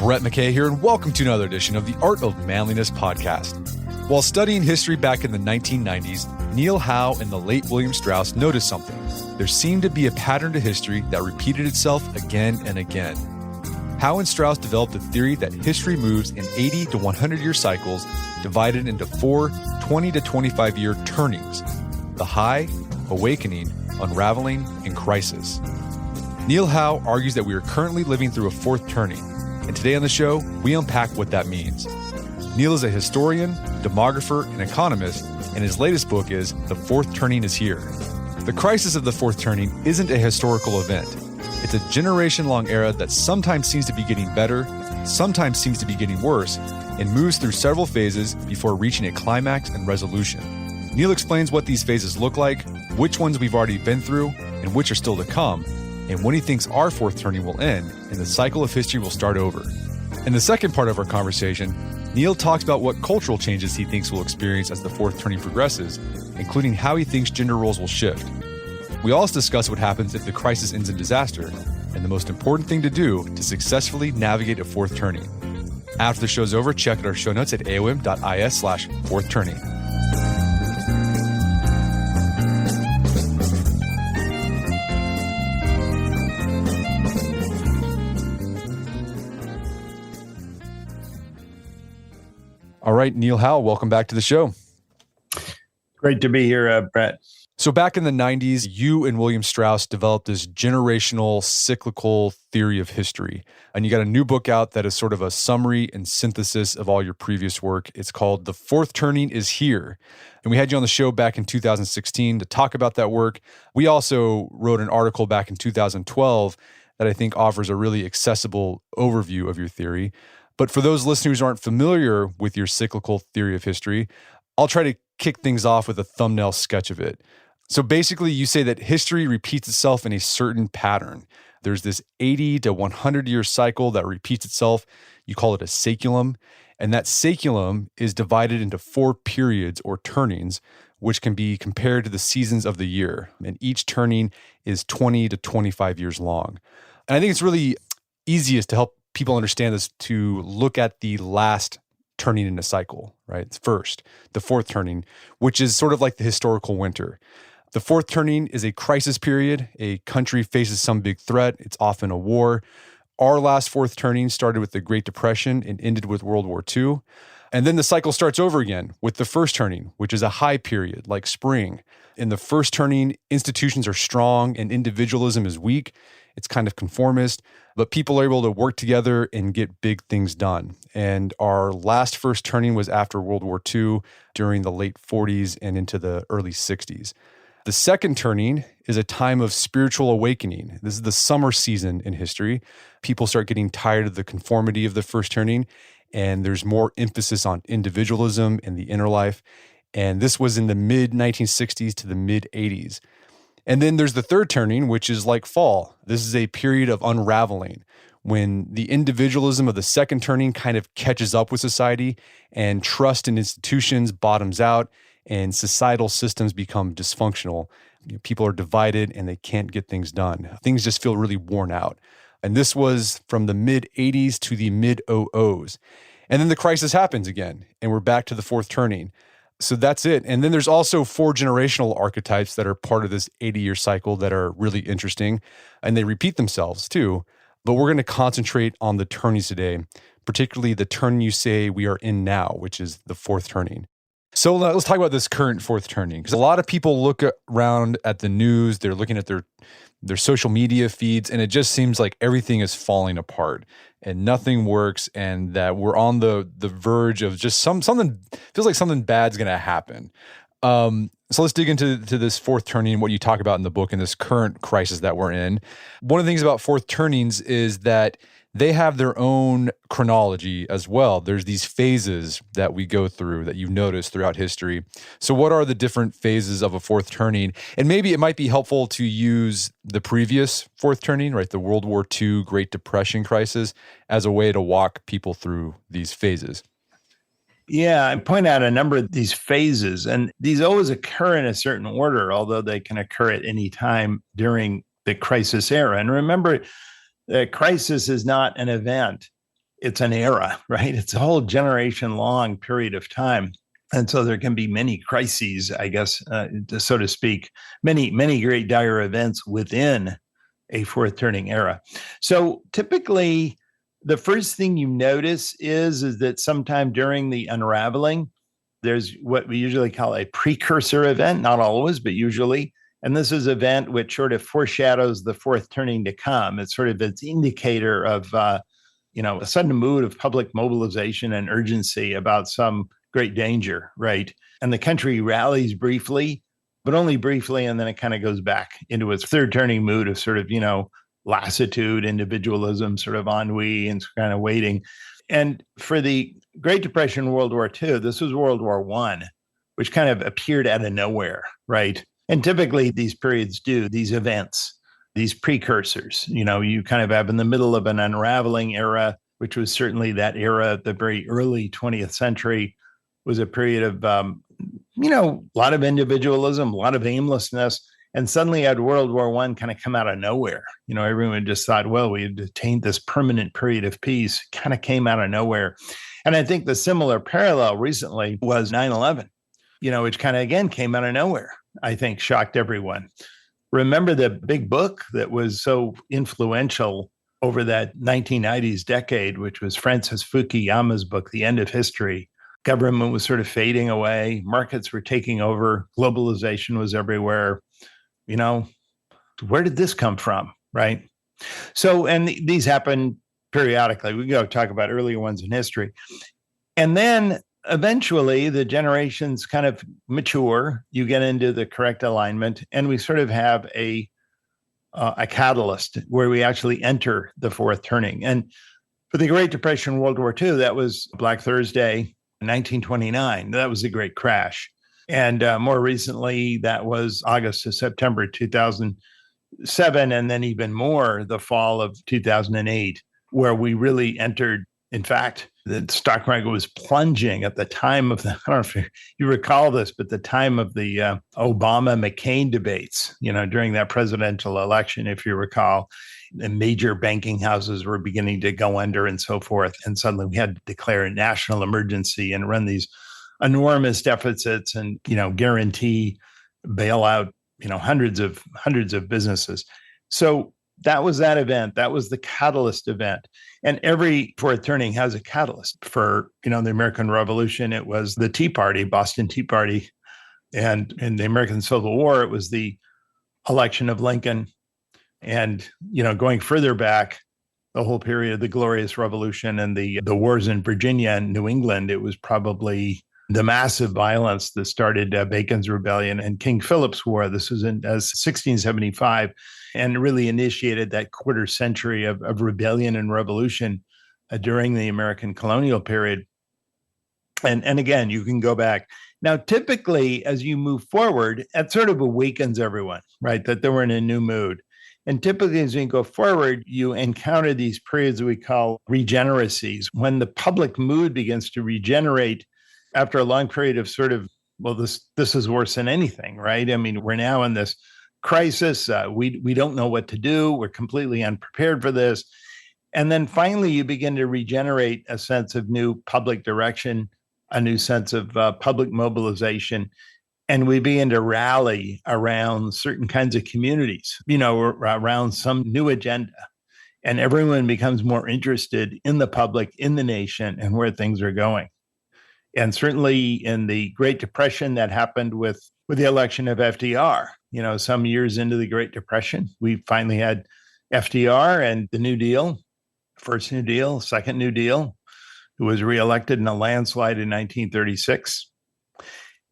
Brett McKay here, and welcome to another edition of the Art of Manliness podcast. While studying history back in the 1990s, Neil Howe and the late William Strauss noticed something. There seemed to be a pattern to history that repeated itself again and again. Howe and Strauss developed a theory that history moves in 80 to 100-year cycles divided into 4 20 to 25-year turnings: the high, awakening, unraveling, and crisis. Neil Howe argues that we are currently living through a fourth turning, and today on the show, we unpack what that means. Neil is a historian, demographer, and economist, and his latest book is The Fourth Turning is Here. The crisis of the fourth turning isn't a historical event. It's a generation-long era that sometimes seems to be getting better, sometimes seems to be getting worse, and moves through several phases before reaching a climax and resolution. Neil explains what these phases look like, which ones we've already been through, and which are still to come, and when he thinks our fourth turning will end and the cycle of history will start over. In the second part of our conversation, Neil talks about what cultural changes he thinks we'll experience as the fourth turning progresses, including how he thinks gender roles will shift. We also discuss what happens if the crisis ends in disaster, and the most important thing to do to successfully navigate a fourth turning. After the show's over, check out our show notes at aom.is/fourth turning. All right, Neil Howe, welcome back to the show. Great to be here, Brett. So back in the 90s, you and William Strauss developed this generational cyclical theory of history. And you got a new book out that is sort of a summary and synthesis of all your previous work. It's called The Fourth Turning is Here. And we had you on the show back in 2016 to talk about that work. We also wrote an article back in 2012 that I think offers a really accessible overview of your theory. But for those listeners who aren't familiar with your cyclical theory of history, I'll try to kick things off with a thumbnail sketch of it. So basically, you say that history repeats itself in a certain pattern. There's this 80 to 100-year cycle that repeats itself. You call it a saeculum. And that saeculum is divided into 4 periods or turnings, which can be compared to the seasons of the year. And each turning is 20 to 25 years long. And I think it's really easiest to help people understand this to look at the last turning in a cycle, right? First, the fourth turning, which is sort of like the historical winter. The fourth turning is a crisis period. A country faces some big threat. It's often a war. Our last fourth turning started with the Great Depression and ended with World War II. And then the cycle starts over again with the first turning, which is a high period like spring. In the first turning, institutions are strong and individualism is weak. It's kind of conformist, but people are able to work together and get big things done. And our last first turning was after World War II during the late 40s and into the early 60s. The second turning is a time of spiritual awakening. This is the summer season in history. People start getting tired of the conformity of the first turning, and there's more emphasis on individualism and the inner life. And this was in the mid-1960s to the mid-80s. And then there's the third turning, which is like fall. This is a period of unraveling when the individualism of the second turning kind of catches up with society and trust in institutions bottoms out and societal systems become dysfunctional. People are divided and they can't get things done. Things just feel really worn out. And this was from the mid-80s to the mid-00s. And then the crisis happens again, and we're back to the fourth turning. So that's it. And then there's also 4 generational archetypes that are part of this 80-year cycle that are really interesting, and they repeat themselves too. But we're going to concentrate on the turnings today, particularly the turn you say we are in now, which is the fourth turning. So let's talk about this current fourth turning, because a lot of people look around at the news, they're looking at their social media feeds, and it just seems like everything is falling apart and nothing works, and that we're on the verge of just something feels like something bad's going to happen. So let's dig into this fourth turning, what you talk about in the book, and this current crisis that we're in. One of the things about fourth turnings is that they have their own chronology as well. There's these phases that we go through that you've noticed throughout history. So what are the different phases of a fourth turning? And maybe it might be helpful to use the previous fourth turning, right, the World War II Great Depression crisis, as a way to walk people through these phases. Yeah, I point out a number of these phases, and these always occur in a certain order, although they can occur at any time during the crisis era. And remember, the crisis is not an event. it's an era, right? It's a whole generation long period of time. And so there can be many crises, I guess, so to speak, many great dire events within a fourth turning era. So typically, the first thing you notice is that sometime during the unraveling, there's what we usually call a precursor event, not always, but usually. And this is an event which sort of foreshadows the fourth turning to come. It's sort of its indicator of, a sudden mood of public mobilization and urgency about some great danger, right? And the country rallies briefly, but only briefly, and then it kind of goes back into its third turning mood of sort of, lassitude, individualism, sort of ennui, and kind of waiting. And for the Great Depression, World War II, this was World War I, which kind of appeared out of nowhere, right? And typically these periods do, these events, these precursors, you kind of have in the middle of an unraveling era, which was certainly that era, the very early 20th century, was a period of, a lot of individualism, a lot of aimlessness. And suddenly had World War I kind of come out of nowhere. Everyone just thought, well, we had attained this permanent period of peace, kind of came out of nowhere. And I think the similar parallel recently was 9/11, which kind of, again, came out of nowhere. I think shocked everyone. Remember the big book that was so influential over that 1990s decade, which was Francis Fukuyama's book, The End of History. Government was sort of fading away. Markets were taking over. Globalization was everywhere. Where did this come from? Right. So, and these happen periodically. We go talk about earlier ones in history. And then eventually the generations kind of mature. You get into the correct alignment, and we sort of have a catalyst where we actually enter the fourth turning. And for the Great Depression, World War II, that was Black Thursday, 1929. That was the great crash. And more recently, that was August to September 2007, and then even more, the fall of 2008, where we really entered. In fact, the stock market was plunging at the time of the, I don't know if you recall this, but the time of the Obama-McCain debates, during that presidential election, if you recall, the major banking houses were beginning to go under and so forth. And suddenly we had to declare a national emergency and run these enormous deficits and, guarantee bailout, hundreds of businesses. So that was that event. That was the catalyst event. And every fourth turning has a catalyst. For, the American Revolution, it was the Tea Party, Boston Tea Party. And in the American Civil War, it was the election of Lincoln. And, going further back, the whole period of the Glorious Revolution and the wars in Virginia and New England, it was probably the massive violence that started Bacon's Rebellion and King Philip's War. This was in 1675, and really initiated that quarter century of rebellion and revolution during the American colonial period. And again, you can go back. Now, typically, as you move forward, it sort of awakens everyone, right? That they were in a new mood. And typically, as you go forward, you encounter these periods we call regeneracies, when the public mood begins to regenerate after a long period of sort of, well, this is worse than anything, right? I mean, we're now in this crisis. We don't know what to do. We're completely unprepared for this. And then finally, you begin to regenerate a sense of new public direction, a new sense of public mobilization. And we begin to rally around certain kinds of communities, around some new agenda. And everyone becomes more interested in the public, in the nation, and where things are going. And certainly in the Great Depression, that happened with the election of FDR. Some years into the Great Depression, we finally had FDR and the New Deal, first New Deal, second New Deal, who was reelected in a landslide in 1936.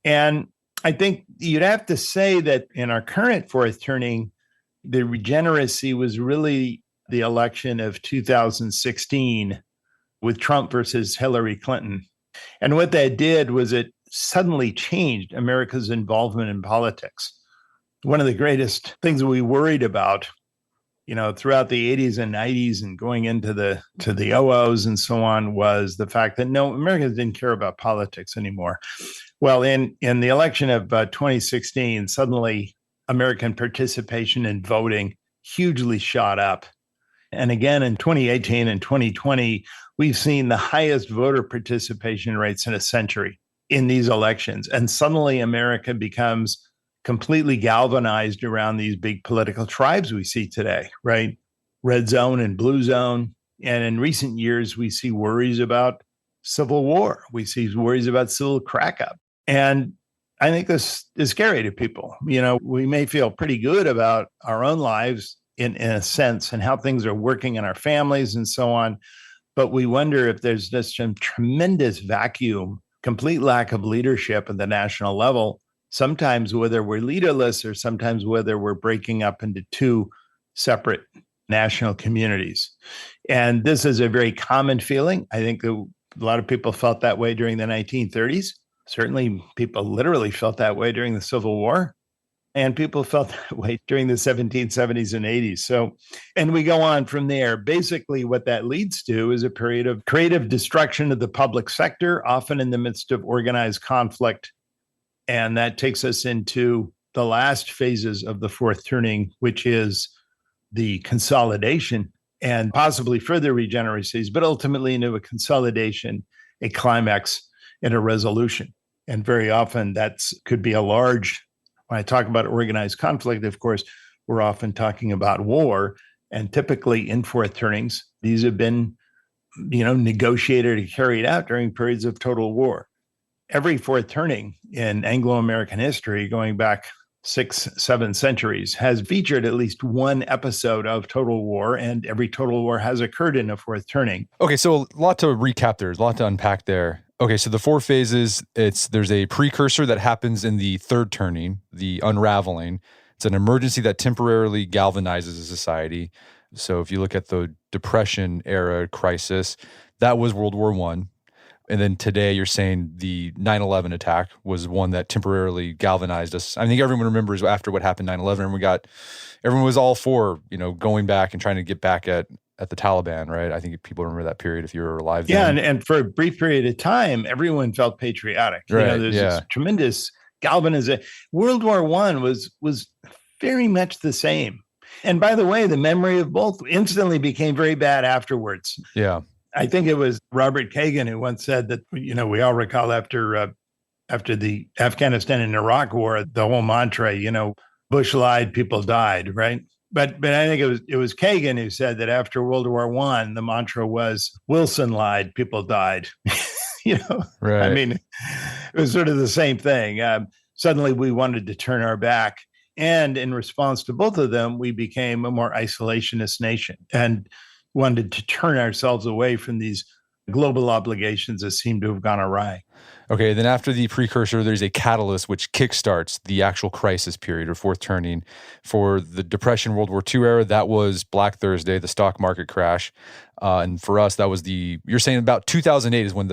And I think you'd have to say that in our current fourth turning, the regeneracy was really the election of 2016 with Trump versus Hillary Clinton. And what that did was it suddenly changed America's involvement in politics. One of the greatest things we worried about, throughout the 80s and 90s and going into the 00s and so on, was the fact that no, Americans didn't care about politics anymore. Well, in the election of 2016, suddenly American participation in voting hugely shot up. And again, in 2018 and 2020, we've seen the highest voter participation rates in a century in these elections. And suddenly America becomes completely galvanized around these big political tribes we see today, right? Red zone and blue zone. And in recent years, we see worries about civil war. We see worries about civil crack-up. And I think this is scary to people. We may feel pretty good about our own lives in a sense and how things are working in our families and so on. But we wonder if there's just some tremendous vacuum, complete lack of leadership at the national level, sometimes whether we're leaderless or sometimes whether we're breaking up into two separate national communities. And this is a very common feeling. I think a lot of people felt that way during the 1930s. Certainly, people literally felt that way during the Civil War. And people felt that way during the 1770s and 80s. So, and we go on from there. Basically, what that leads to is a period of creative destruction of the public sector, often in the midst of organized conflict. And that takes us into the last phases of the fourth turning, which is the consolidation and possibly further regeneracies, but ultimately into a consolidation, a climax, and a resolution. And very often that could be a large. When I talk about organized conflict, of course, we're often talking about war. And typically in fourth turnings, these have been, negotiated and carried out during periods of total war. Every fourth turning in Anglo-American history, going back 6-7 centuries, has featured at least one episode of total war, and every total war has occurred in a fourth turning. Okay, so a lot to recap there. There's a lot to unpack there. Okay, so the four phases, there's a precursor that happens in the third turning, the unraveling. It's an emergency that temporarily galvanizes a society. So if you look at the Depression era crisis, that was World War I. And then today you're saying the 9/11 attack was one that temporarily galvanized us. I think everyone remembers after what happened 9/11, everyone was all for, going back and trying to get back at the Taliban, right? I think people remember that period if you were alive then. Yeah, and for a brief period of time, everyone felt patriotic. Right, There's this tremendous galvanization. World War I was very much the same. And by the way, the memory of both instantly became very bad afterwards. Yeah. I think it was Robert Kagan who once said that, we all recall after the Afghanistan and Iraq war, the whole mantra, Bush lied, people died, right? But I think it was Kagan who said that after World War I, the mantra was Wilson lied, people died. Right. I mean, it was sort of the same thing. Suddenly we wanted to turn our back. And in response to both of them, we became a more isolationist nation and wanted to turn ourselves away from these global obligations that seem to have gone awry. Okay, then after the precursor, there's a catalyst which kickstarts the actual crisis period or fourth turning. For the Depression, World War II era, that was Black Thursday, the stock market crash. And for us, that was you're saying about 2008 is when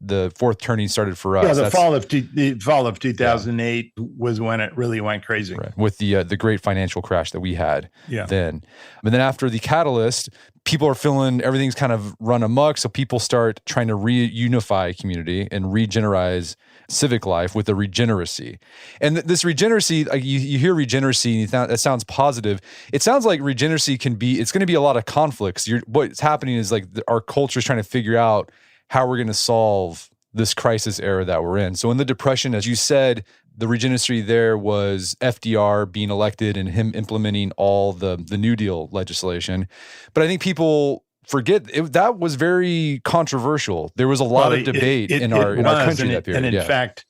the fourth turning started for us. Yeah, the fall of 2008 was when it really went crazy. Right. With the great financial crash that we had then. But then after the catalyst, people are feeling everything's kind of run amok, so people start trying to reunify community and regenerate civic life with the regeneracy. And this regeneracy, you hear regeneracy, and that sounds positive. It sounds like regeneracy it's going to be a lot of conflicts. What's happening is our culture is trying to figure out how we're going to solve this crisis era that we're in. So in the Depression, as you said, the regeneracy there was FDR being elected and him implementing all the New Deal legislation. But I think people forget that was very controversial. There was a lot of debate in our country that period. And in fact,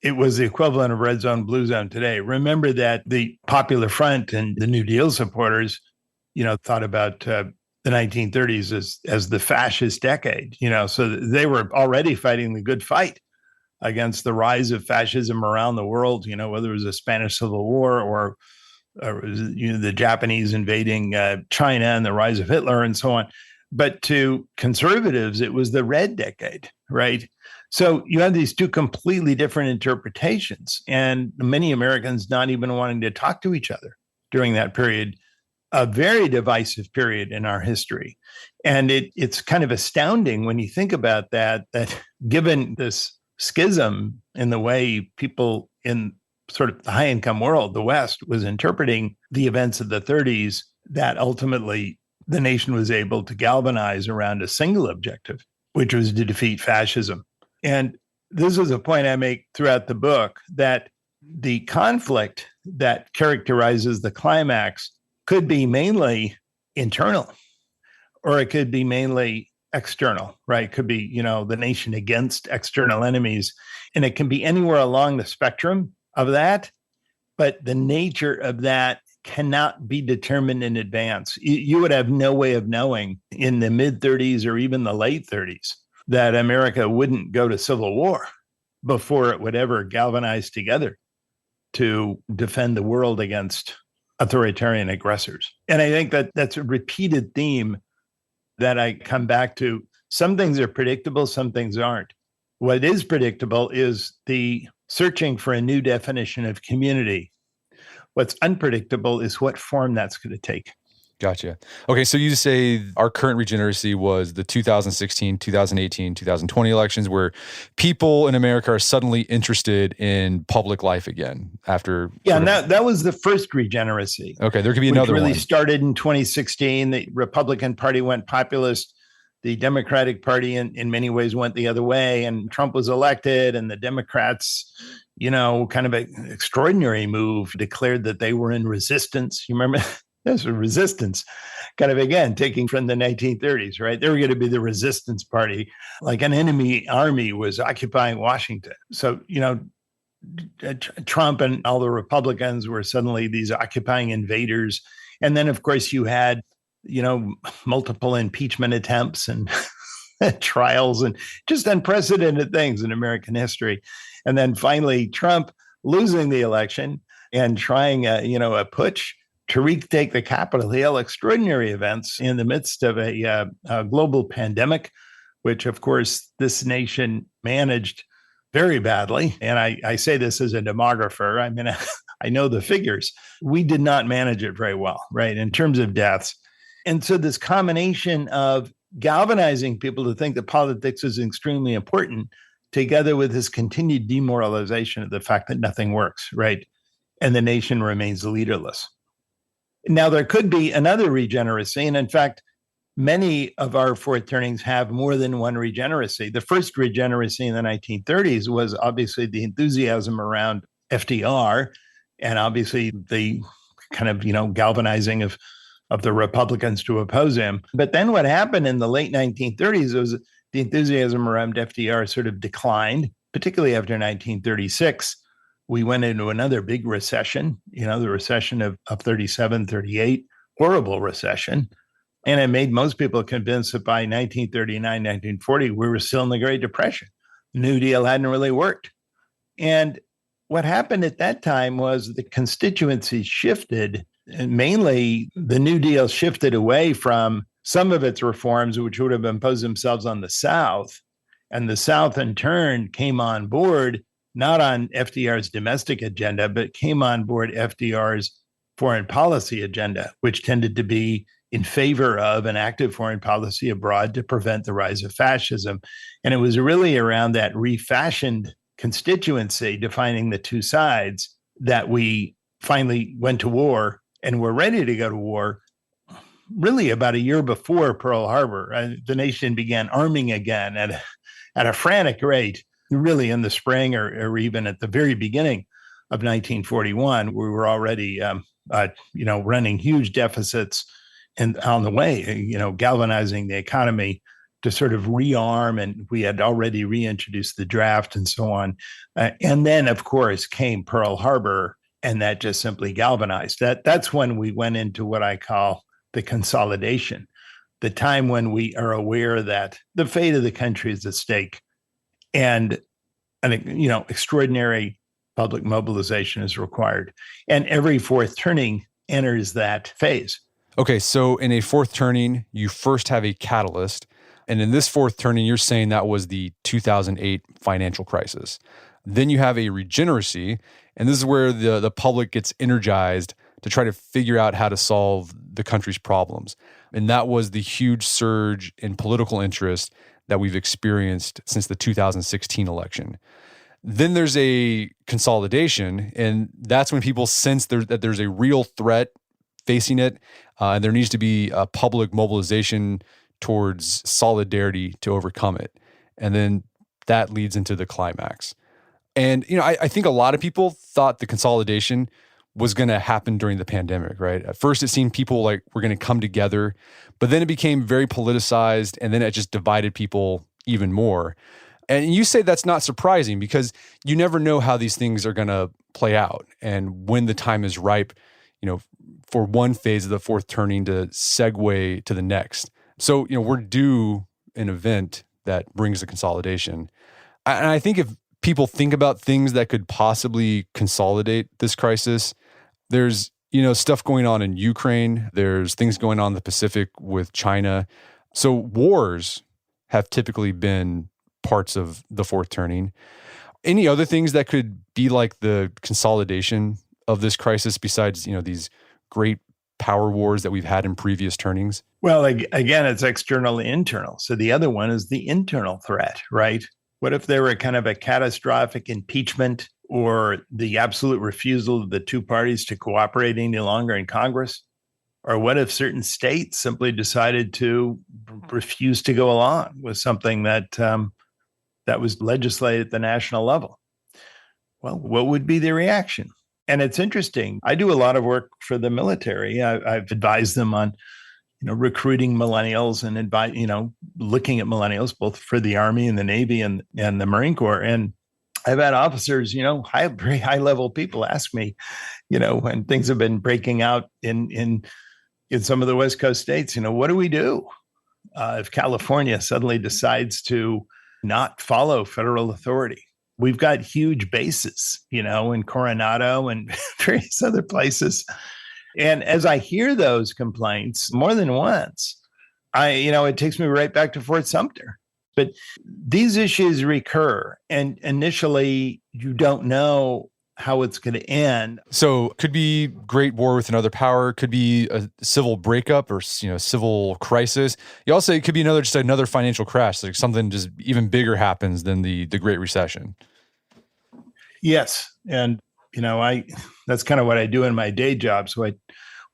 it was the equivalent of red zone, blue zone today. Remember that the Popular Front and the New Deal supporters, thought about the 1930s as the fascist decade, so they were already fighting the good fight against the rise of fascism around the world, whether it was the Spanish Civil War or the Japanese invading China and the rise of Hitler and so on. But to conservatives, it was the red decade, right? So you have these two completely different interpretations, and many Americans not even wanting to talk to each other during that period. A very divisive period in our history. And it's kind of astounding when you think about that given this schism in the way people in sort of the high-income world, the West, was interpreting the events of the 30s, that ultimately the nation was able to galvanize around a single objective, which was to defeat fascism. And this is a point I make throughout the book, that the conflict that characterizes the climax could be mainly internal, or it could be mainly external, right? It could be, the nation against external enemies. And it can be anywhere along the spectrum of that. But the nature of that cannot be determined in advance. You would have no way of knowing in the mid 30s or even the late 30s that America wouldn't go to civil war before it would ever galvanize together to defend the world against authoritarian aggressors. And I think that that's a repeated theme that I come back to. Some things are predictable, some things aren't. What is predictable is the searching for a new definition of community. What's unpredictable is what form that's going to take. Gotcha. Okay, so you say our current regeneracy was the 2016, 2018, 2020 elections, where people in America are suddenly interested in public life again after. Yeah, and that was the first regeneracy. Okay, there could be another really one. Started in 2016. The Republican Party went populist. The Democratic Party in many ways went the other way, and Trump was elected, and the Democrats, kind of an extraordinary move, declared that they were in resistance. You remember? There's a resistance, kind of, again, taking from the 1930s, right? They were going to be the resistance party, like an enemy army was occupying Washington. So, Trump and all the Republicans were suddenly these occupying invaders. And then, of course, you had, multiple impeachment attempts and trials and just unprecedented things in American history. And then finally, Trump losing the election and trying a putsch to retake the Capitol Hill. Extraordinary events in the midst of a global pandemic, which, of course, this nation managed very badly. And I say this as a demographer. I mean, I know the figures. We did not manage it very well, right, in terms of deaths. And so this combination of galvanizing people to think that politics is extremely important, together with this continued demoralization of the fact that nothing works, right, and the nation remains leaderless. Now, there could be another regeneracy. And in fact, many of our fourth turnings have more than one regeneracy. The first regeneracy in the 1930s was obviously the enthusiasm around FDR, and obviously the kind of, galvanizing of the Republicans to oppose him. But then what happened in the late 1930s was the enthusiasm around FDR sort of declined, particularly after 1936. We went into another big recession, the recession of 37, 38, horrible recession. And it made most people convinced that by 1939, 1940, we were still in the Great Depression. The New Deal hadn't really worked. And what happened at that time was the constituencies shifted, and mainly the New Deal shifted away from some of its reforms, which would have imposed themselves on the South. And the South, in turn, came on board not on FDR's domestic agenda, but came on board FDR's foreign policy agenda, which tended to be in favor of an active foreign policy abroad to prevent the rise of fascism. And it was really around that refashioned constituency defining the two sides that we finally went to war and were ready to go to war really about a year before Pearl Harbor. The nation began arming again at a frantic rate, really in the spring or even at the very beginning of 1941. We were already, running huge deficits and on the way, galvanizing the economy to sort of rearm. And we had already reintroduced the draft and so on. And then, of course, came Pearl Harbor, and that just simply galvanized. That's when we went into what I call the consolidation, the time when we are aware that the fate of the country is at stake. And extraordinary public mobilization is required. And every fourth turning enters that phase. Okay, so in a fourth turning, you first have a catalyst. And in this fourth turning, you're saying that was the 2008 financial crisis. Then you have a regeneracy, and this is where the public gets energized to try to figure out how to solve the country's problems. And that was the huge surge in political interest that we've experienced since the 2016 election. Then there's a consolidation, and that's when people sense that there's a real threat facing it, and there needs to be a public mobilization towards solidarity to overcome it. And then that leads into the climax. And, I think a lot of people thought the consolidation was going to happen during the pandemic, right? At first, it seemed people like were going to come together, but then it became very politicized, and then it just divided people even more. And you say that's not surprising because you never know how these things are going to play out and when the time is ripe, for one phase of the fourth turning to segue to the next. So, we're due an event that brings the consolidation. And I think if people think about things that could possibly consolidate this crisis, there's, stuff going on in Ukraine. There's things going on in the Pacific with China. So wars have typically been parts of the fourth turning. Any other things that could be like the consolidation of this crisis besides, these great power wars that we've had in previous turnings? Well, again, it's external and internal. So the other one is the internal threat, right? What if there were kind of a catastrophic impeachment or the absolute refusal of the two parties to cooperate any longer in Congress? Or what if certain states simply decided to refuse to go along with something that that was legislated at the national level? Well, what would be the reaction? And it's interesting. I do a lot of work for the military. I've advised them on, recruiting millennials and looking at millennials, both for the Army and the Navy and the Marine Corps. And I've had officers, very high level people ask me, when things have been breaking out in some of the West Coast states, what do we do if California suddenly decides to not follow federal authority? We've got huge bases, in Coronado and various other places. And as I hear those complaints more than once, it takes me right back to Fort Sumter. But these issues recur, and initially you don't know how it's going to end. So could be great war with another power, could be a civil breakup or civil crisis. You also, it could be another financial crash, like something just even bigger happens than the Great Recession. Yes, and that's kind of what I do in my day job. So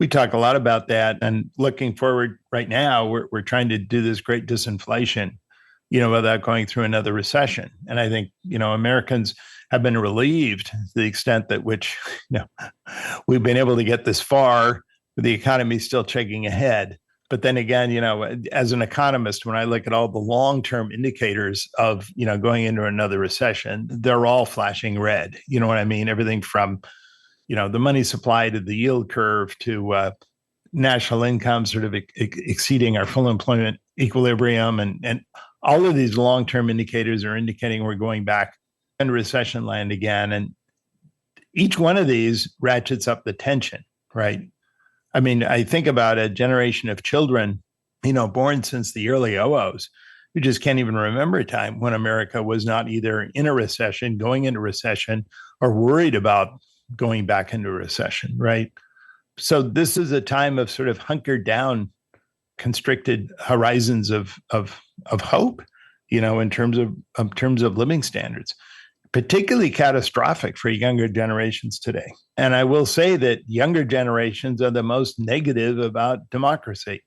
we talk a lot about that, and looking forward right now, we're trying to do this great disinflation, without going through another recession. And I think Americans have been relieved to the extent that which we've been able to get this far, with the economy still chugging ahead. But then again, as an economist, when I look at all the long-term indicators of, going into another recession, they're all flashing red. You know what I mean? Everything from, the money supply to the yield curve to national income sort of exceeding our full employment equilibrium. And all of these long-term indicators are indicating we're going back into recession land again. And each one of these ratchets up the tension, right? I mean, I think about a generation of children, born since the early 00s, who just can't even remember a time when America was not either in a recession, going into recession, or worried about going back into recession, right? So this is a time of sort of hunkered down, constricted horizons of hope, in terms of living standards. Particularly catastrophic for younger generations today. And I will say that younger generations are the most negative about democracy,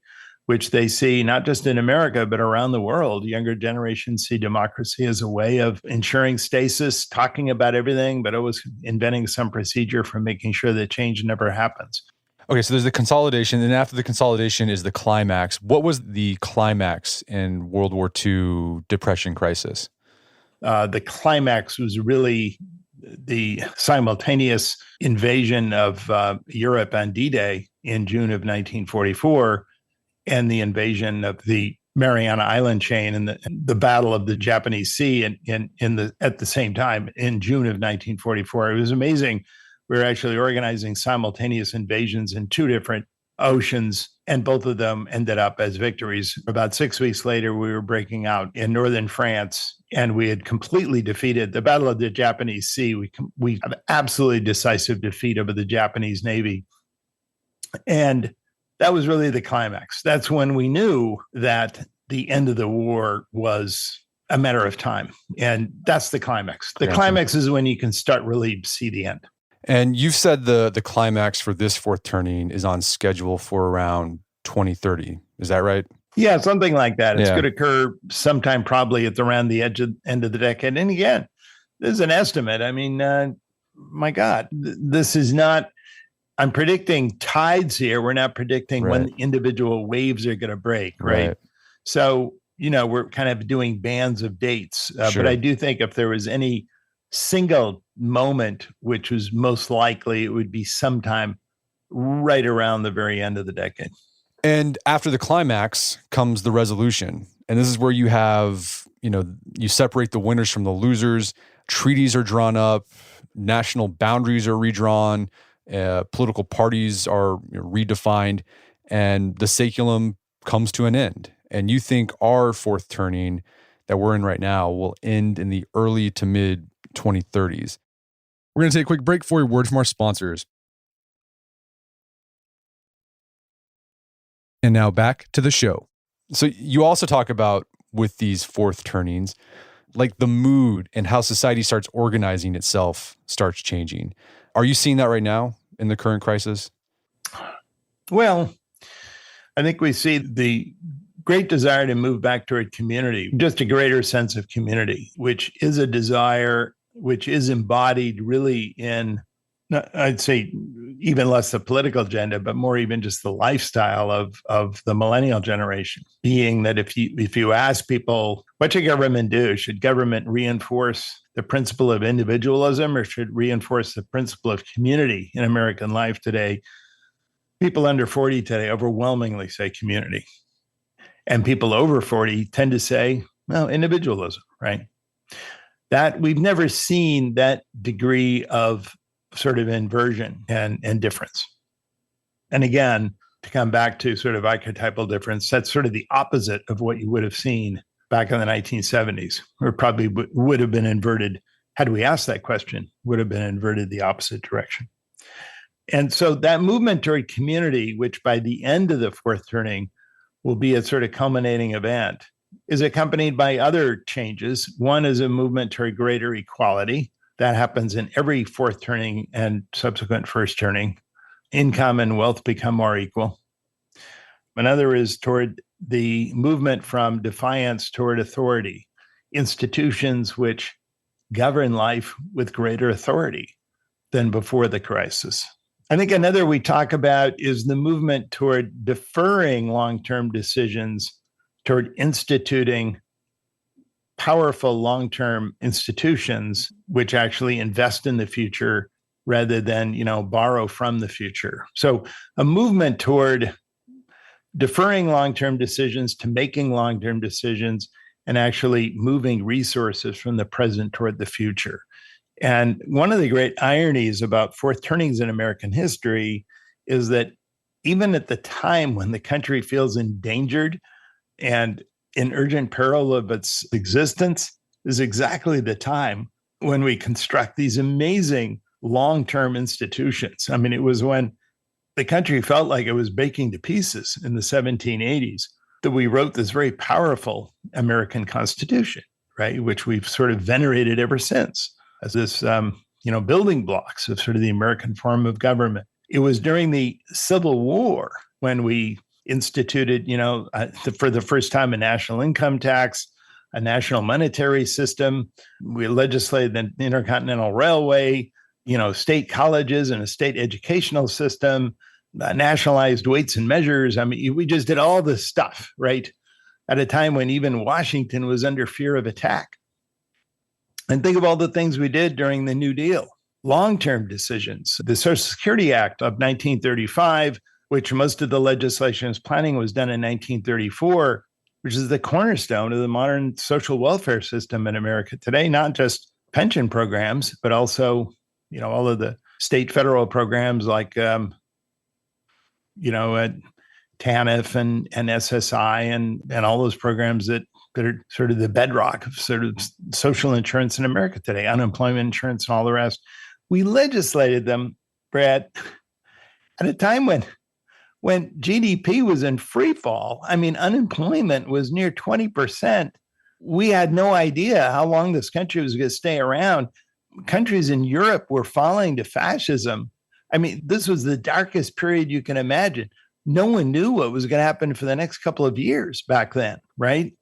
which they see not just in America, but around the world. Younger generations see democracy as a way of ensuring stasis, talking about everything, but always inventing some procedure for making sure that change never happens. Okay, so there's the consolidation, and after the consolidation is the climax. What was the climax in World War II depression crisis? The climax was really the simultaneous invasion of Europe on D-Day in June of 1944 and the invasion of the Mariana Island chain and the Battle of the Japanese Sea at the same time in June of 1944. It was amazing. We were actually organizing simultaneous invasions in two different oceans, and both of them ended up as victories. About 6 weeks later, we were breaking out in northern France, and we had completely defeated the Battle of the Japanese Sea. We have absolutely decisive defeat over the Japanese Navy. And that was really the climax. That's when we knew that the end of the war was a matter of time. And that's the climax. The climax is when you can start really see the end. And you've said the climax for this fourth turning is on schedule for around 2030. Is that right? Yeah, something like that. It's Yeah. going to occur sometime probably at around the end of the decade. And again, this is an estimate. I mean, my God, this is not, I'm predicting tides here. We're not predicting when the individual waves are going to break, right? So, we're kind of doing bands of dates. Sure. But I do think if there was any single moment, which was most likely, it would be sometime right around the very end of the decade. And after the climax comes the resolution. And this is where you have, you separate the winners from the losers. Treaties are drawn up, national boundaries are redrawn, political parties are redefined, and the saeculum comes to an end. And you think our fourth turning that we're in right now will end in the early to mid 2030s. We're going to take a quick break for a word from our sponsors. And now back to the show. So you also talk about with these fourth turnings, like the mood and how society starts organizing itself starts changing. Are you seeing that right now in the current crisis? Well, I think we see the great desire to move back toward community, just a greater sense of community, which is a desire which is embodied really in, I'd say, even less the political agenda, but more even just the lifestyle of the millennial generation. Being that if you ask people, what should government do? Should government reinforce the principle of individualism or should reinforce the principle of community in American life today? People under 40 today overwhelmingly say community. And people over 40 tend to say, well, individualism, right? That we've never seen that degree of sort of inversion and difference. And again, to come back to sort of archetypal difference, that's sort of the opposite of what you would have seen back in the 1970s, or probably would have been inverted, had we asked that question, would have been inverted the opposite direction. And so that movement toward community, which by the end of the fourth turning will be a sort of culminating event, is accompanied by other changes. One is a movement toward greater equality. That happens in every fourth turning and subsequent first turning. Income and wealth become more equal. Another is toward the movement from defiance toward authority, institutions which govern life with greater authority than before the crisis. I think another we talk about is the movement toward deferring long-term decisions, toward instituting powerful long-term institutions which actually invest in the future rather than, borrow from the future. So a movement toward deferring long-term decisions to making long-term decisions and actually moving resources from the present toward the future. And one of the great ironies about fourth turnings in American history is that even at the time when the country feels endangered and in urgent peril of its existence is exactly the time when we construct these amazing long-term institutions. I mean, it was when the country felt like it was breaking to pieces in the 1780s that we wrote this very powerful American Constitution, right, which we've sort of venerated ever since as this, building blocks of sort of the American form of government. It was during the Civil War when we instituted, for the first time, a national income tax, a national monetary system. We legislated the Intercontinental Railway, state colleges and a state educational system, nationalized weights and measures. I mean, we just did all this stuff, right, at a time when even Washington was under fear of attack. And think of all the things we did during the New Deal. Long-term decisions, the Social Security Act of 1935, which most of the legislation's planning was done in 1934, which is the cornerstone of the modern social welfare system in America today, not just pension programs, but also, all of the state federal programs like, TANF and SSI and all those programs that are sort of the bedrock of sort of social insurance in America today, unemployment insurance and all the rest. We legislated them, Brad, at a time when GDP was in free fall. I mean, unemployment was near 20%. We had no idea how long this country was going to stay around. countries in Europe were falling to fascism. I mean, this was the darkest period you can imagine. No one knew what was going to happen for the next couple of years back then, right?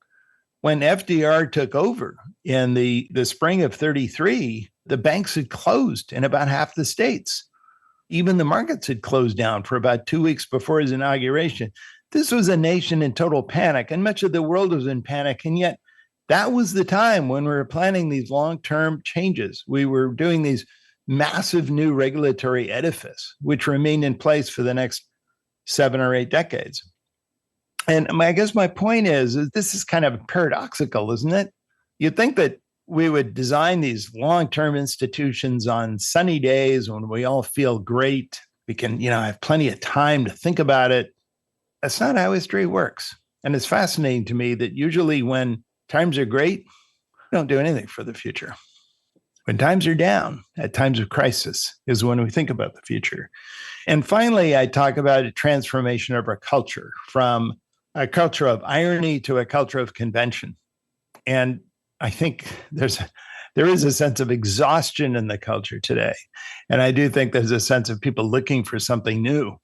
When FDR took over in the spring of 33, the banks had closed in about half the states. Even the markets had closed down for about 2 weeks before his inauguration. This was a nation in total panic, and much of the world was in panic. And yet, that was the time when we were planning these long-term changes. We were doing these massive new regulatory edifice, which remained in place for the next 7 or 8 decades. And I guess my point is this is kind of paradoxical, isn't it? You'd think that we would design these long-term institutions on sunny days when we all feel great. We can, have plenty of time to think about it. That's not how history works. And it's fascinating to me that usually when times are great, we don't do anything for the future. When times are down, at times of crisis, is when we think about the future. And finally, I talk about a transformation of our culture from a culture of irony to a culture of convention. And I think there is a sense of exhaustion in the culture today. And I do think there's a sense of people looking for something new.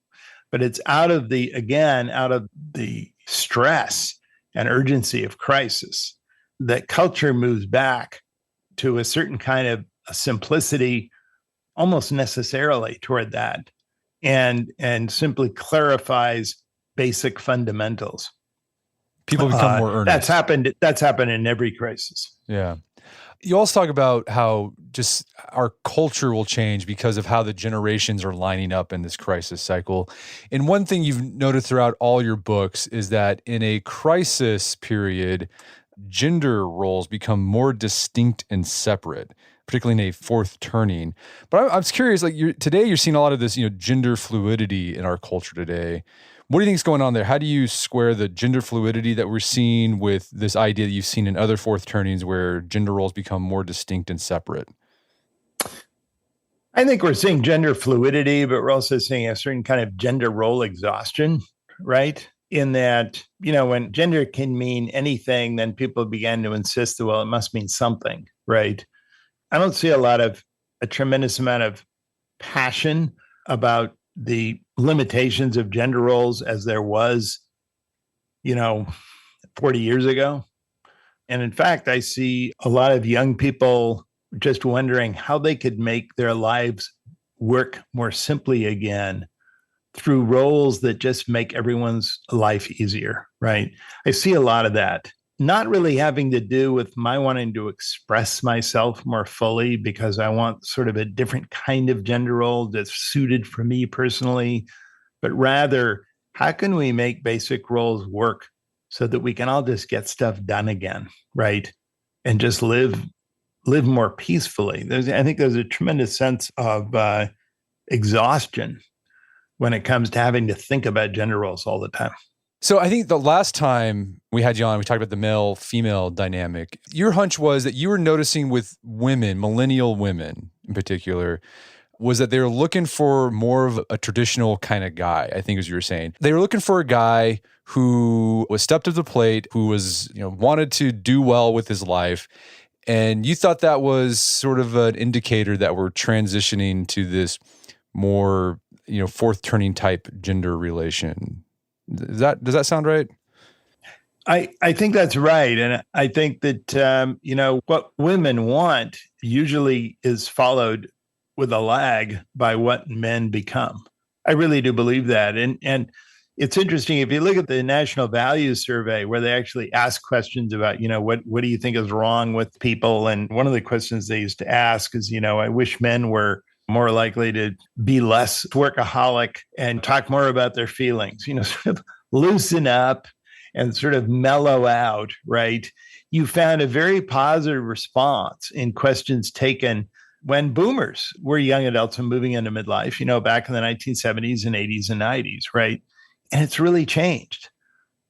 But it's out of the stress and urgency of crisis that culture moves back to a certain kind of a simplicity, almost necessarily toward that, and simply clarifies basic fundamentals. People become more earnest. That's happened in every crisis. Yeah. You also talk about how just our culture will change because of how the generations are lining up in this crisis cycle. And one thing you've noted throughout all your books is that in a crisis period, gender roles become more distinct and separate, particularly in a fourth turning. But I was curious, today you're seeing a lot of this, gender fluidity in our culture today. What do you think is going on there? How do you square the gender fluidity that we're seeing with this idea that you've seen in other fourth turnings where gender roles become more distinct and separate? I think we're seeing gender fluidity, but we're also seeing a certain kind of gender role exhaustion, right? In that, when gender can mean anything, then people began to insist that, well, it must mean something, right? I don't see a tremendous amount of passion about the limitations of gender roles as there was, 40 years ago. And in fact, I see a lot of young people just wondering how they could make their lives work more simply again through roles that just make everyone's life easier, right? I see a lot of that. Not really having to do with my wanting to express myself more fully because I want sort of a different kind of gender role that's suited for me personally, but rather, how can we make basic roles work so that we can all just get stuff done again, right? And just live more peacefully. I think there's a tremendous sense of exhaustion when it comes to having to think about gender roles all the time. So I think the last time we had you on, we talked about the male-female dynamic. Your hunch was that you were noticing with women, millennial women in particular, was that they were looking for more of a traditional kind of guy, I think as you were saying. They were looking for a guy who was stepped to the plate, who was, wanted to do well with his life. And you thought that was sort of an indicator that we're transitioning to this more, fourth turning type gender relation. Does that sound right? I think that's right. And I think that, what women want usually is followed with a lag by what men become. I really do believe that. And it's interesting, if you look at the National Values Survey, where they actually ask questions about, what do you think is wrong with people? And one of the questions they used to ask is, I wish men were more likely to be less workaholic and talk more about their feelings, sort of loosen up and sort of mellow out, right? You found a very positive response in questions taken when boomers were young adults and moving into midlife, back in the 1970s and 80s and 90s, right? And it's really changed.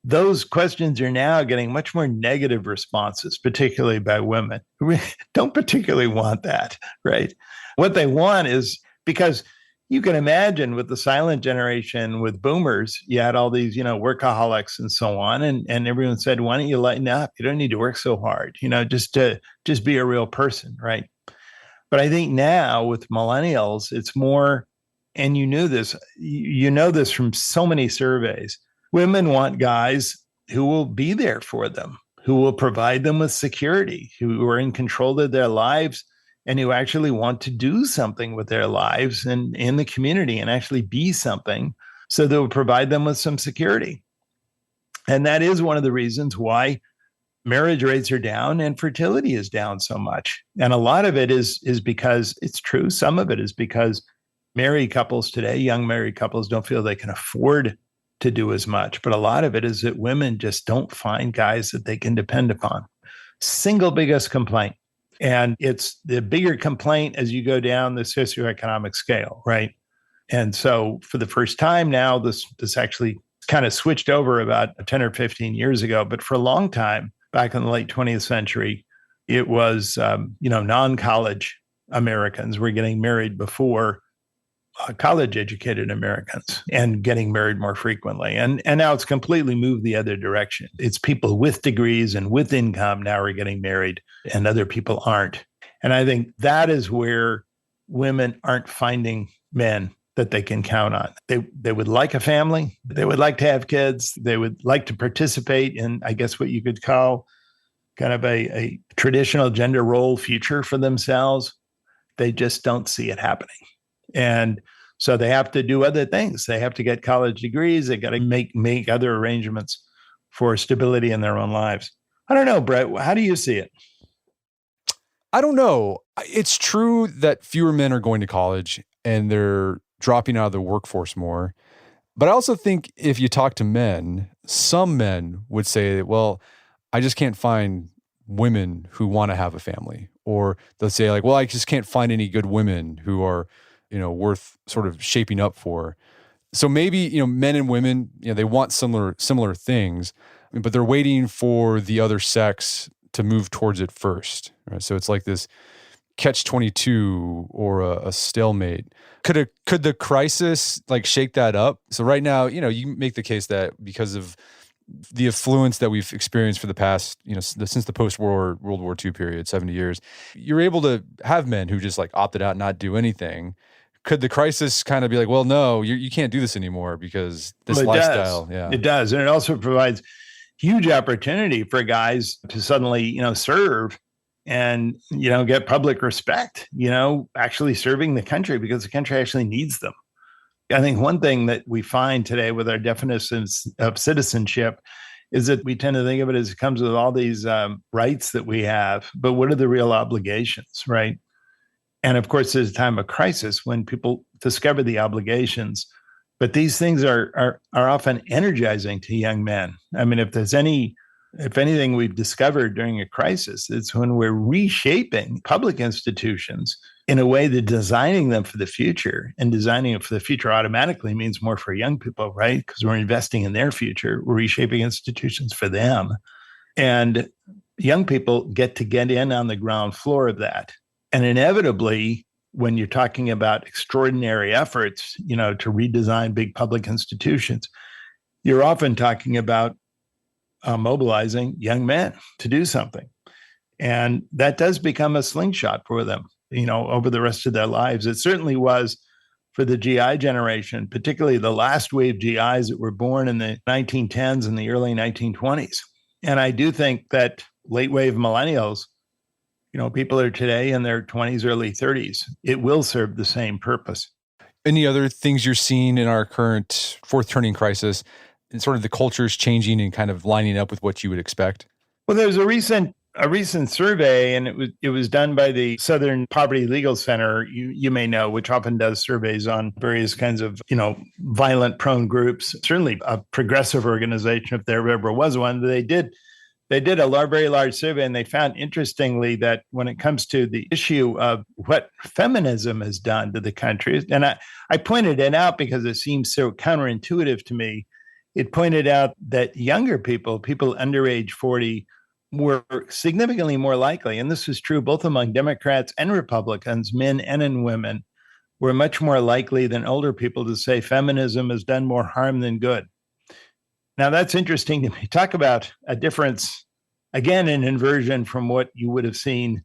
Those questions are now getting much more negative responses, particularly by women who don't particularly want that, right? What they want is, because you can imagine with the silent generation, with boomers, you had all these, workaholics and so on. And everyone said, why don't you lighten up? You don't need to work so hard, just be a real person, right? But I think now with millennials, it's more, and you knew this, you know this from so many surveys. Women want guys who will be there for them, who will provide them with security, who are in control of their lives, and who actually want to do something with their lives and in the community and actually be something. So they'll provide them with some security. And that is one of the reasons why marriage rates are down and fertility is down so much. And a lot of it is because it's true. Some of it is because married couples today, young married couples, don't feel they can afford to do as much. But a lot of it is that women just don't find guys that they can depend upon. Single biggest complaint. And it's the bigger complaint as you go down the socioeconomic scale, right? And so for the first time now, this actually kind of switched over about 10 or 15 years ago. But for a long time, back in the late 20th century, it was, non-college Americans were getting married before college-educated Americans and getting married more frequently. And now it's completely moved the other direction. It's people with degrees and with income now are getting married and other people aren't. And I think that is where women aren't finding men that they can count on. They would like a family. They would like to have kids. They would like to participate in, I guess, what you could call kind of a traditional gender role future for themselves. They just don't see it happening. And so they have to do other things. They have to get college degrees. They got to make other arrangements for stability in their own lives. I don't know, Brett, how do you see it? I don't know. It's true that fewer men are going to college and they're dropping out of the workforce more. But I also think if you talk to men, some men would say, well, I just can't find women who want to have a family. Or they'll say like, well, I just can't find any good women who are, worth sort of shaping up for. So maybe, men and women, they want similar things, but they're waiting for the other sex to move towards it first. Right? So it's like this catch-22 or a stalemate. Could the crisis like shake that up? So right now, you make the case that because of the affluence that we've experienced for the past, since the post-war World War II period, 70 years, you're able to have men who just like opted out, not do anything. Could the crisis kind of be like, well, no, you can't do this anymore because this lifestyle. Yeah, it does. And it also provides huge opportunity for guys to suddenly, serve and, get public respect, actually serving the country because the country actually needs them. I think one thing that we find today with our definitions of citizenship is that we tend to think of it as it comes with all these rights that we have, but what are the real obligations, right? And of course, there's a time of crisis when people discover the obligations, but these things are often energizing to young men. I mean, if anything we've discovered during a crisis, it's when we're reshaping public institutions in a way that designing them for the future, and designing it for the future automatically means more for young people, right? Because we're investing in their future. We're reshaping institutions for them. And young people get in on the ground floor of that. And inevitably, when you're talking about extraordinary efforts, to redesign big public institutions, you're often talking about mobilizing young men to do something. And that does become a slingshot for them, over the rest of their lives. It certainly was for the GI generation, particularly the last wave GIs that were born in the 1910s and the early 1920s. And I do think that late wave millennials, people are today in their 20s, early 30s, it will serve the same purpose. Any other things you're seeing in our current fourth turning crisis and sort of the culture's changing and kind of lining up with what you would expect? Well, there's a recent survey, and it was done by the Southern Poverty Legal Center, you may know, which often does surveys on various kinds of, violent prone groups. Certainly a progressive organization, if there ever was one. They did a very large survey, and they found, interestingly, that when it comes to the issue of what feminism has done to the country, and I pointed it out because it seems so counterintuitive to me. It pointed out that younger people under age 40, were significantly more likely, and this was true both among Democrats and Republicans, men and in women, were much more likely than older people to say feminism has done more harm than good. Now, that's interesting to me. Talk about a difference, again, an inversion from what you would have seen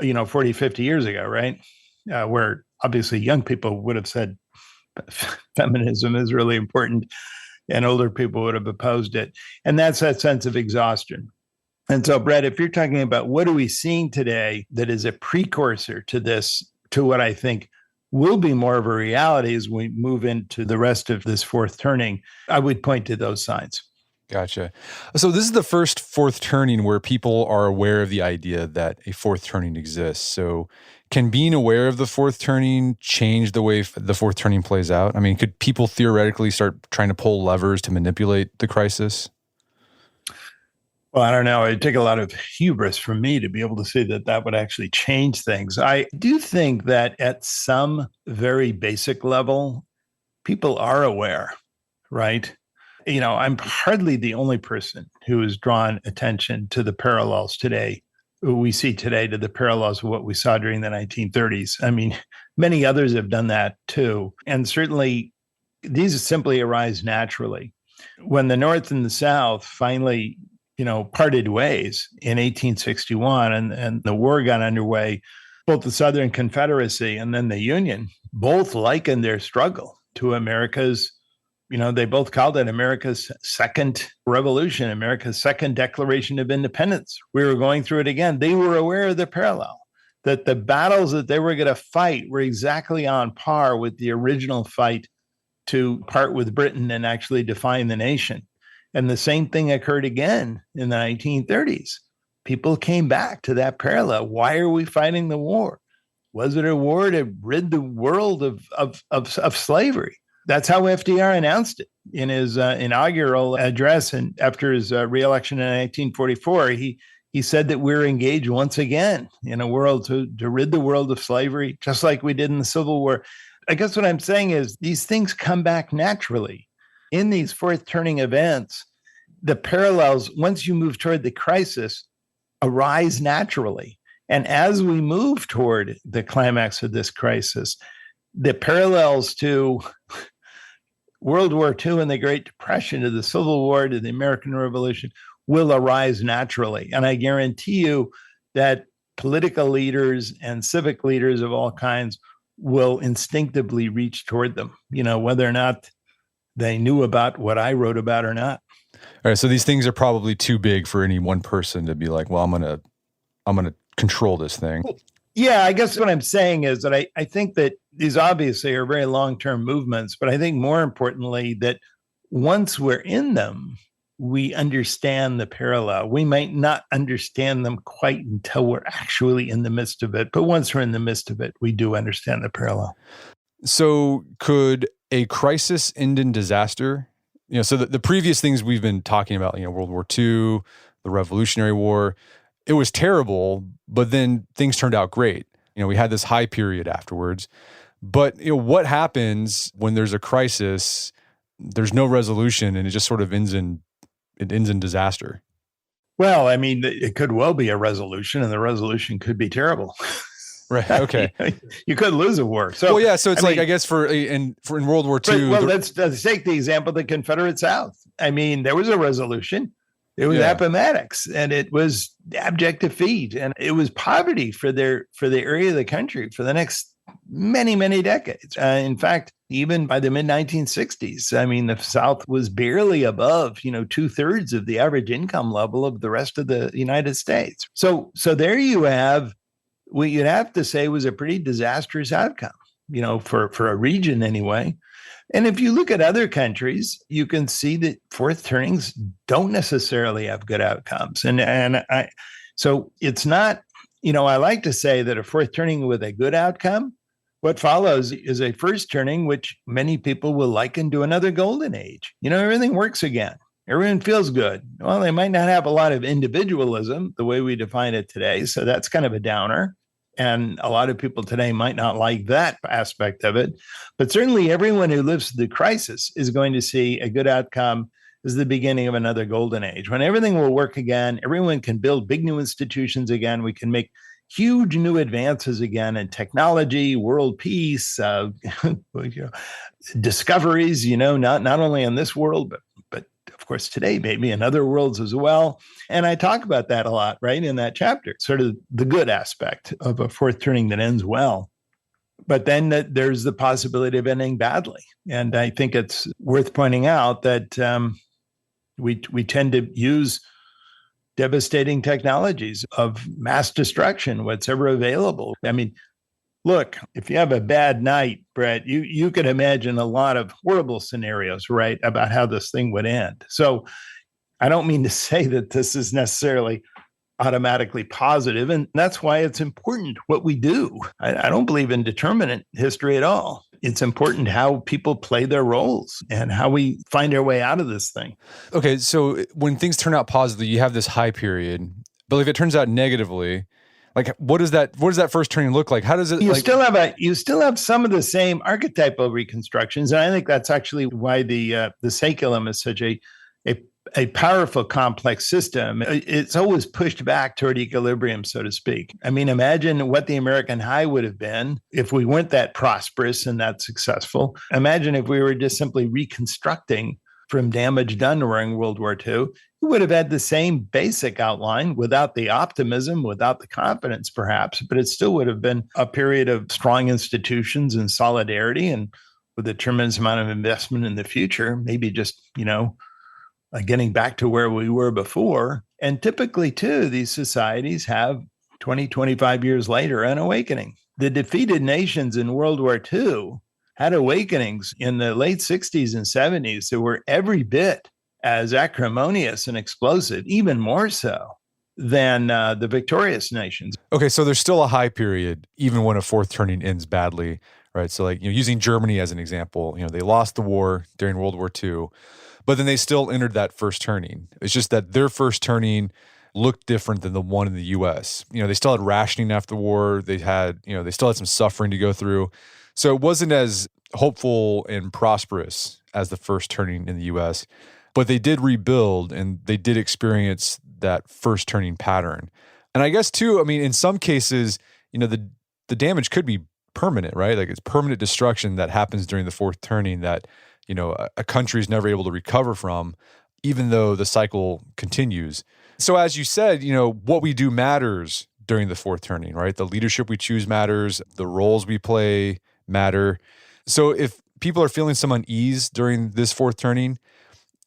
40, 50 years ago, right? Where obviously young people would have said feminism is really important and older people would have opposed it. And that's that sense of exhaustion. And so, Brett, if you're talking about what are we seeing today that is a precursor to this, to what I think will be more of a reality as we move into the rest of this fourth turning, I would point to those signs. Gotcha. So this is the first fourth turning where people are aware of the idea that a fourth turning exists. So can being aware of the fourth turning change the way the fourth turning plays out? I mean, could people theoretically start trying to pull levers to manipulate the crisis? Well, I don't know. It'd take a lot of hubris from me to be able to say that that would actually change things. I do think that at some very basic level, people are aware, right? I'm hardly the only person who has drawn attention to the parallels today, we see today, to the parallels of what we saw during the 1930s. I mean, many others have done that too. And certainly these simply arise naturally. When the North and the South finally, parted ways in 1861 and the war got underway, both the Southern Confederacy and then the Union both likened their struggle to America's, they both called it America's second revolution, America's second Declaration of Independence. We were going through it again. They were aware of the parallel, that the battles that they were going to fight were exactly on par with the original fight to part with Britain and actually define the nation. And the same thing occurred again in the 1930s. People came back to that parallel. Why are we fighting the war? Was it a war to rid the world of slavery? That's how FDR announced it in his inaugural address. And after his reelection in 1944, he said that we're engaged once again in a world to rid the world of slavery, just like we did in the Civil War. I guess what I'm saying is these things come back naturally. In these fourth turning events, the parallels, once you move toward the crisis, arise naturally. And as we move toward the climax of this crisis, the parallels to World War II and the Great Depression, to the Civil War, to the American Revolution, will arise naturally. And I guarantee you that political leaders and civic leaders of all kinds will instinctively reach toward them, whether or not they knew about what I wrote about or not. All right, so these things are probably too big for any one person to be like, well, I'm gonna control this thing. Yeah, I guess what I'm saying is that I think that these obviously are very long-term movements, but I think more importantly that once we're in them, we understand the parallel. We might not understand them quite until we're actually in the midst of it, but once we're in the midst of it, we do understand the parallel. So could a crisis end in disaster? So the previous things we've been talking about, World War II, the Revolutionary War, it was terrible, but then things turned out great. We had this high period afterwards. But what happens when there's a crisis, there's no resolution, and it just sort of ends in disaster? Well, I mean, it could well be a resolution, and the resolution could be terrible. Right. Okay. You could lose a war. So, well, yeah. So it's I guess in World War II. Let's take the example of the Confederate South. I mean, there was a resolution. It was Appomattox, and it was abject defeat, and it was poverty for the area of the country for the next many, many decades. In fact, even by the mid 1960s, I mean, the South was barely above 2/3 of the average income level of the rest of the United States. So there you have what you'd have to say was a pretty disastrous outcome, for a region anyway. And if you look at other countries, you can see that fourth turnings don't necessarily have good outcomes. So it's not, I like to say that a fourth turning with a good outcome, what follows is a first turning, which many people will liken to another golden age. Everything works again. Everyone feels good. Well, they might not have a lot of individualism the way we define it today. So that's kind of a downer. And a lot of people today might not like that aspect of it. But certainly everyone who lives through the crisis is going to see a good outcome as the beginning of another golden age, when everything will work again. Everyone can build big new institutions again. We can make huge new advances again in technology, world peace, discoveries, not only in this world, but of course, today, maybe in other worlds as well. And I talk about that a lot, right, in that chapter, sort of the good aspect of a fourth turning that ends well. But then there's the possibility of ending badly. And I think it's worth pointing out that we tend to use devastating technologies of mass destruction, what's ever available. I mean, look, if you have a bad night, Brett, you could imagine a lot of horrible scenarios, right, about how this thing would end. So I don't mean to say that this is necessarily automatically positive, and that's why it's important what we do. I don't believe in determinate history at all. It's important how people play their roles and how we find our way out of this thing. Okay, so when things turn out positively, you have this high period, but if it turns out negatively, like what does that first turning look like? How does it? You still have some of the same archetypal reconstructions, and I think that's actually why the saculum is such a powerful, complex system. It's always pushed back toward equilibrium, so to speak. I mean, imagine what the American high would have been if we weren't that prosperous and that successful. Imagine if we were just simply reconstructing from damage done during World War II. We would have had the same basic outline without the optimism, without the confidence, perhaps, but it still would have been a period of strong institutions and solidarity, and with a tremendous amount of investment in the future, maybe just, getting back to where we were before. And typically, too, these societies have 20, 25 years later an awakening. The defeated nations in World War II had awakenings in the late 60s and 70s that were every bit as acrimonious and explosive, even more so than the victorious nations. Okay, so there's still a high period, even when a fourth turning ends badly, right? So like, using Germany as an example, they lost the war during World War II, but then they still entered that first turning. It's just that their first turning looked different than the one in the U.S. They still had rationing after the war. They still had some suffering to go through. So it wasn't as hopeful and prosperous as the first turning in the U.S., but they did rebuild and they did experience that first turning pattern. And I guess too, in some cases, the damage could be permanent, right? Like it's permanent destruction that happens during the fourth turning that, a country is never able to recover from, even though the cycle continues. So as you said, what we do matters during the fourth turning, right? The leadership we choose matters, the roles we play matter. So if people are feeling some unease during this fourth turning,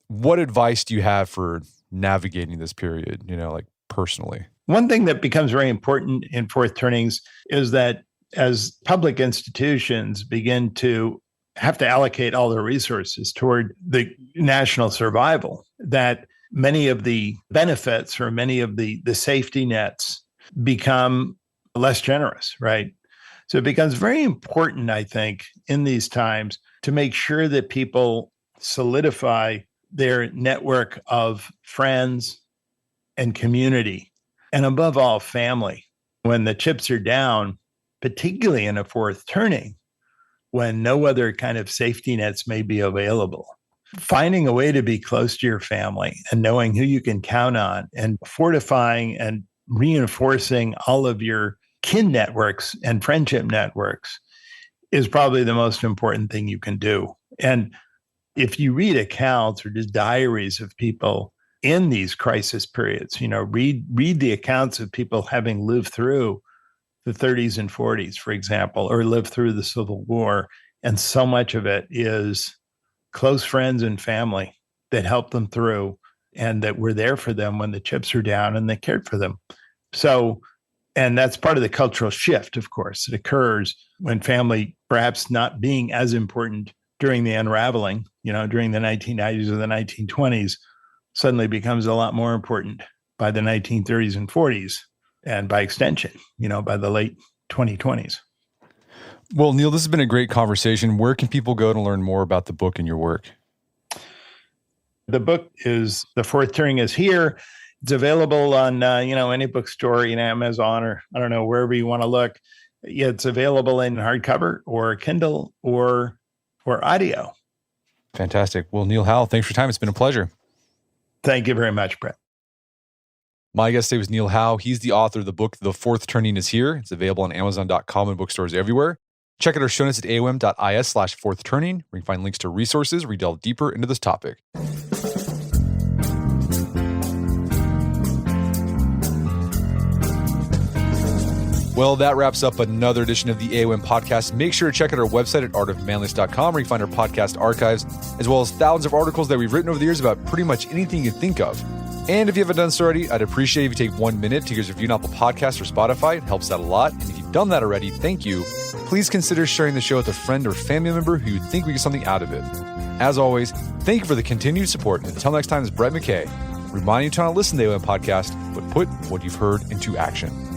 what advice do you have for navigating this period, like personally? One thing that becomes very important in fourth turnings is that as public institutions begin to have to allocate all their resources toward the national survival, that many of the benefits or many of the safety nets become less generous, right? So it becomes very important, I think, in these times to make sure that people solidify their network of friends and community, and above all, family. When the chips are down, particularly in a fourth turning, when no other kind of safety nets may be available, finding a way to be close to your family and knowing who you can count on and fortifying and reinforcing all of your kin networks and friendship networks is probably the most important thing you can do. And if you read accounts or just diaries of people in these crisis periods, read the accounts of people having lived through the 30s and 40s, for example, or lived through the Civil War. And so much of it is close friends and family that helped them through and that were there for them when the chips were down and they cared for them. So, and that's part of the cultural shift, of course. It occurs when family, perhaps not being as important during the unraveling, during the 1990s or the 1920s, suddenly becomes a lot more important by the 1930s and 40s. And by extension, by the late 2020s. Well, Neil, this has been a great conversation. Where can people go to learn more about the book and your work? The book is The Fourth Turning is Here. It's available on, any bookstore, Amazon, or I don't know, wherever you want to look. Yeah, it's available in hardcover or Kindle or audio. Fantastic. Well, Neil Howe, thanks for your time. It's been a pleasure. Thank you very much, Brett. My guest today was Neil Howe. He's the author of the book, The Fourth Turning is Here. It's available on Amazon.com and bookstores everywhere. Check out our show notes at aom.is/fourth turning, where you can find links to resources where we delve deeper into this topic. Well, that wraps up another edition of the AOM podcast. Make sure to check out our website at artofmanliness.com, where you find our podcast archives, as well as thousands of articles that we've written over the years about pretty much anything you can think of. And if you haven't done so already, I'd appreciate if you take 1 minute to give us a review on Apple Podcasts or Spotify. It helps out a lot. And if you've done that already, thank you. Please consider sharing the show with a friend or family member who you think we get something out of it. As always, thank you for the continued support. And until next time, it's Brett McKay, reminding you to not listen to the AOM podcast, but put what you've heard into action.